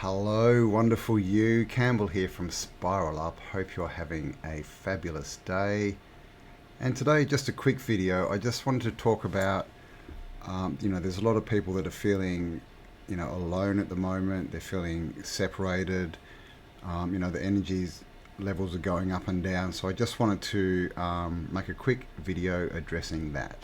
Hello, wonderful you. Campbell here from Spiral Up. Hope you're having a fabulous day. And today, just a quick video. I just wanted to talk about, there's a lot of people that are feeling, alone at the moment. They're feeling separated. The energies levels are going up and down. So I just wanted to make a quick video addressing that.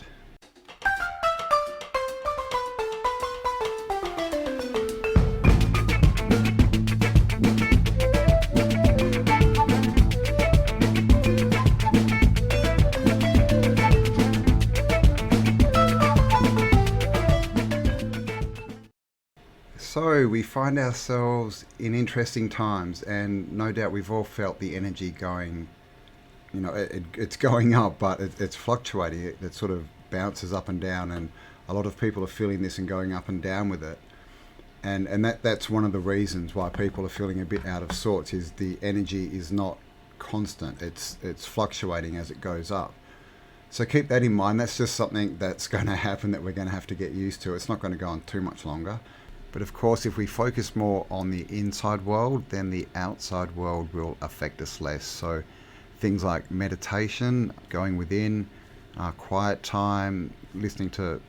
So we find ourselves in interesting times, and no doubt we've all felt the energy going. It's going up, but it's fluctuating. It sort of bounces up and down, and a lot of people are feeling this and going up and down with it. And that's one of the reasons why people are feeling a bit out of sorts. Is the energy is not constant. It's fluctuating as it goes up. So keep that in mind. That's just something that's going to happen that we're going to have to get used to. It's not going to go on too much longer. But of course, if we focus more on the inside world, then the outside world will affect us less. So things like meditation, going within, quiet time, listening to,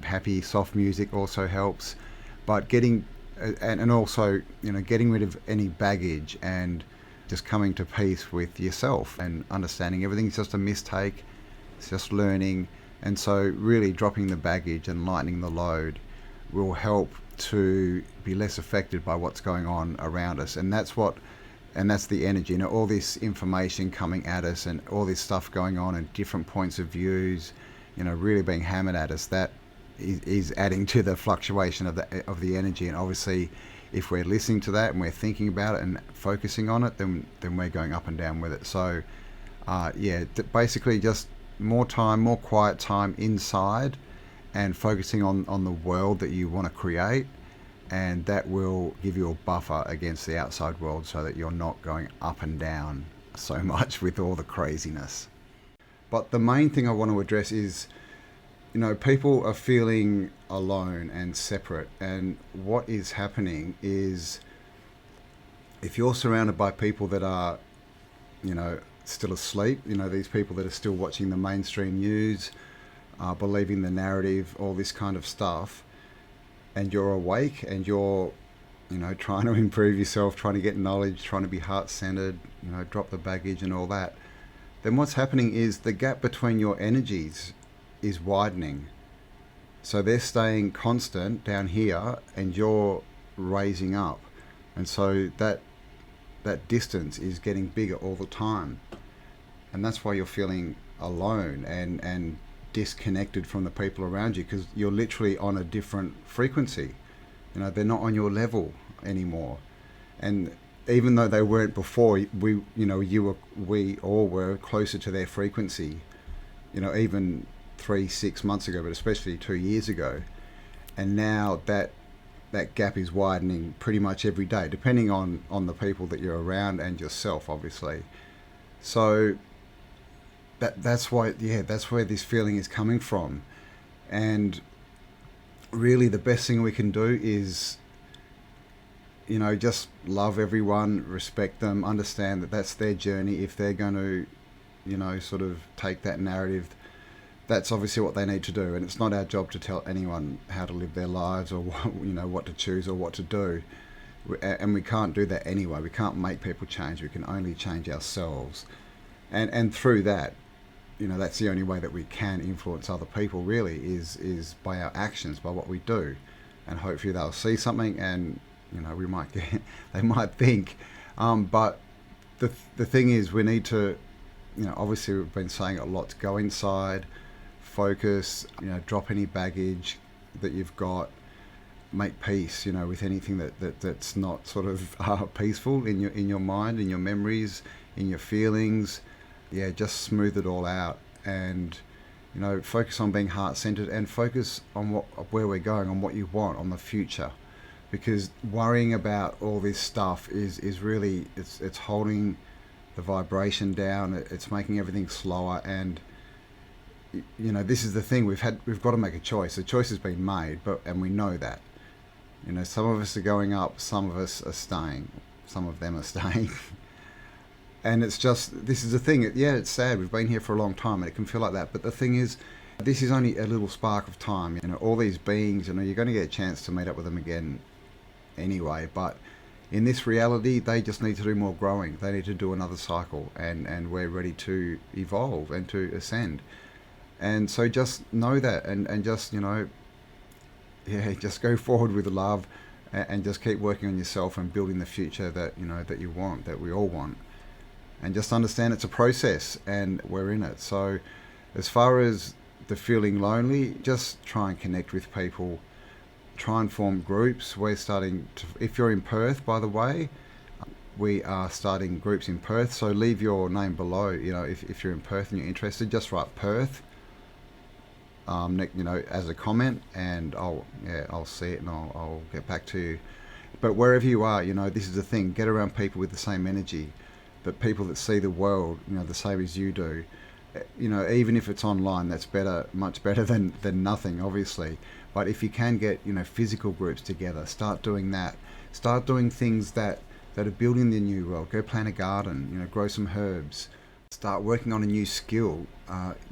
happy, soft music also helps. But getting, and also, getting rid of any baggage and just coming to peace with yourself and understanding everything's just a mistake, it's just learning. And so really dropping the baggage and lightening the load will help to be less affected by what's going on around us. And that's the energy, all this information coming at us and all this stuff going on and different points of views, really being hammered at us. That is adding to the fluctuation of the energy. And obviously, if we're listening to that and we're thinking about it and focusing on it, then we're going up and down with it. So basically just more time, more quiet time inside, and focusing on the world that you want to create, and that will give you a buffer against the outside world so that you're not going up and down so much with all the craziness. But the main thing I want to address is, people are feeling alone and separate, and what is happening is if you're surrounded by people that are, still asleep, these people that are still watching the mainstream news, believing the narrative, all this kind of stuff, and you're awake and you're, trying to improve yourself, trying to get knowledge, trying to be heart-centered, drop the baggage and all that, then what's happening is the gap between your energies is widening. So they're staying constant down here and you're raising up. And so that distance is getting bigger all the time. And that's why you're feeling alone and disconnected from the people around you, because you're literally on a different frequency. They're not on your level anymore. And even though they weren't before, we all were closer to their frequency, even 3-6 months ago, but especially 2 years ago. And now that gap is widening pretty much every day, depending on the people that you're around and yourself, obviously. So that's why, that's where this feeling is coming from. And really the best thing we can do is, just love everyone, respect them, understand that that's their journey. If they're going to, sort of take that narrative, that's obviously what they need to do. And it's not our job to tell anyone how to live their lives or, what to choose or what to do. And we can't do that anyway. We can't make people change. We can only change ourselves. And through that, that's the only way that we can influence other people, really, is by our actions, by what we do. And hopefully they'll see something and, we might they might think. But the thing is, we need to, obviously we've been saying it a lot, to go inside, focus, drop any baggage that you've got, make peace, with anything that's not sort of peaceful in your mind, in your memories, in your feelings. Just smooth it all out and, focus on being heart-centered and focus on where we're going, on what you want, on the future. Because worrying about all this stuff is really, it's holding the vibration down, it's making everything slower. And, this is the thing, we've got to make a choice. The choice has been made, and we know that. You know, some of us are going up, some of us are staying, some of them are staying. And it's just, this is the thing, yeah, it's sad, we've been here for a long time and it can feel like that, but the thing is, this is only a little spark of time. You know, all these beings, you know, you're going to get a chance to meet up with them again anyway, but in this reality, they just need to do more growing. They need to do another cycle, and we're ready to evolve and to ascend. And so just know that, and just, you know, yeah, just go forward with love, and just keep working on yourself and building the future that, you know, that you want, that we all want. And just understand it's a process and we're in it. So as far as the feeling lonely, just try and connect with people, try and form groups. We're starting to, if you're in Perth, by the way, we are starting groups in Perth, so leave your name below. You know, if you're in Perth and you're interested, just write Perth, you know, as a comment, and I'll see it and I'll get back to you. But wherever you are, you know, this is the thing, get around people with the same energy, but people that see the world, you know, the same as you do. You know, even if it's online, that's better, much better than nothing, obviously. But if you can get, you know, physical groups together, start doing that. Start doing things that are building the new world. Go plant a garden, you know, grow some herbs. Start working on a new skill,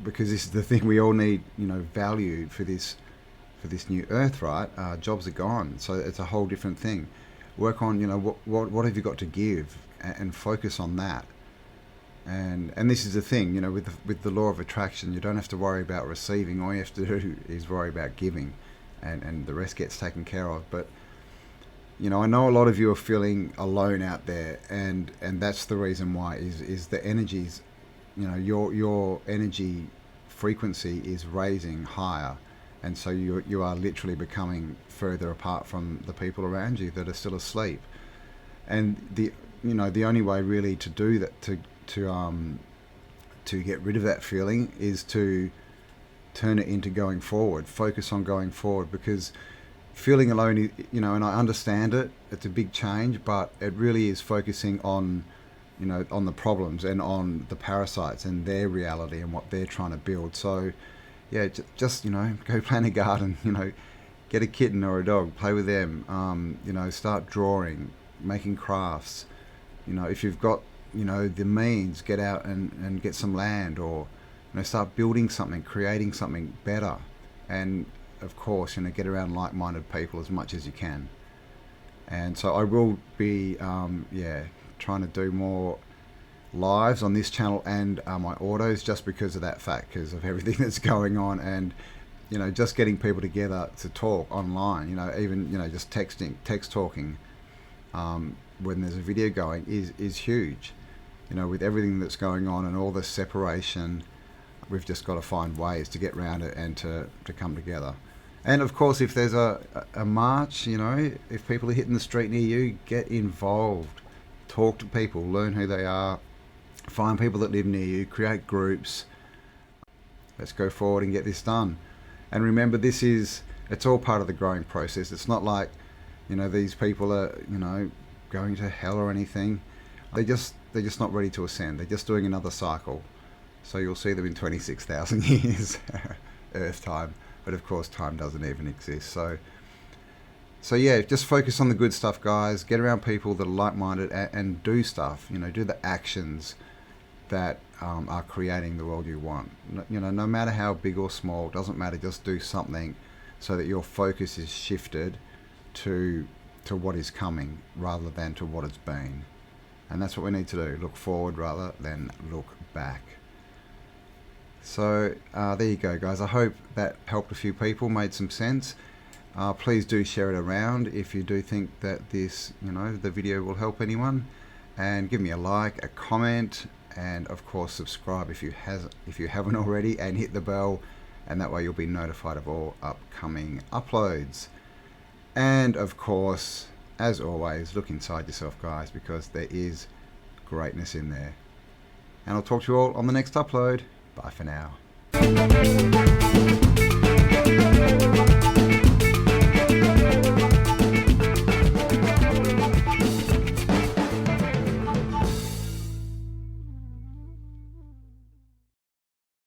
because this is the thing, we all need, you know, value for this new earth, right? Jobs are gone, so it's a whole different thing. Work on, you know, what have you got to give, and focus on that. And this is the thing, you know, with the law of attraction, you don't have to worry about receiving. All you have to do is worry about giving, and the rest gets taken care of. But, you know, I know a lot of you are feeling alone out there, and that's the reason why is the energies, you know, your energy frequency is raising higher, and so you are literally becoming further apart from the people around you that are still asleep. And the only way really to do that, to get rid of that feeling, is to turn it into going forward. Focus on going forward, because feeling alone, you know, and I understand it, it's a big change, but it really is focusing on, you know, on the problems and on the parasites and their reality and what they're trying to build. So yeah, just, you know, go plant a garden, you know, get a kitten or a dog, play with them, you know, start drawing, making crafts. You know, if you've got, you know, the means, get out and get some land, or, you know, start building something, creating something better. And of course, you know, get around like-minded people as much as you can. And so I will be trying to do more lives on this channel and my autos, just because of that fact, because of everything that's going on. And, you know, just getting people together to talk online, you know, even, you know, just text talking when there's a video going is huge. You know, with everything that's going on and all the separation, we've just got to find ways to get around it and to come together. And of course, if there's a march, you know, if people are hitting the street near you, get involved. Talk to people, learn who they are, find people that live near you, create groups. Let's go forward and get this done. And remember, it's all part of the growing process. It's not like, you know, these people are, you know, going to hell or anything. They're just not ready to ascend. They're just doing another cycle. So you'll see them in 26,000 years, Earth time. But of course, time doesn't even exist. So yeah, just focus on the good stuff, guys. Get around people that are like-minded, and do stuff. You know, do the actions that are creating the world you want. You know, no matter how big or small, doesn't matter. Just do something so that your focus is shifted to what is coming rather than to what has been. And that's what we need to do. Look forward rather than look back. So there you go, guys. I hope that helped a few people, made some sense. Please do share it around if you do think that this, you know, the video will help anyone. And give me a like, a comment, and of course subscribe if you haven't already, and hit the bell, and that way you'll be notified of all upcoming uploads. And of course, as always, look inside yourself, guys, because there is greatness in there. And I'll talk to you all on the next upload. Bye for now.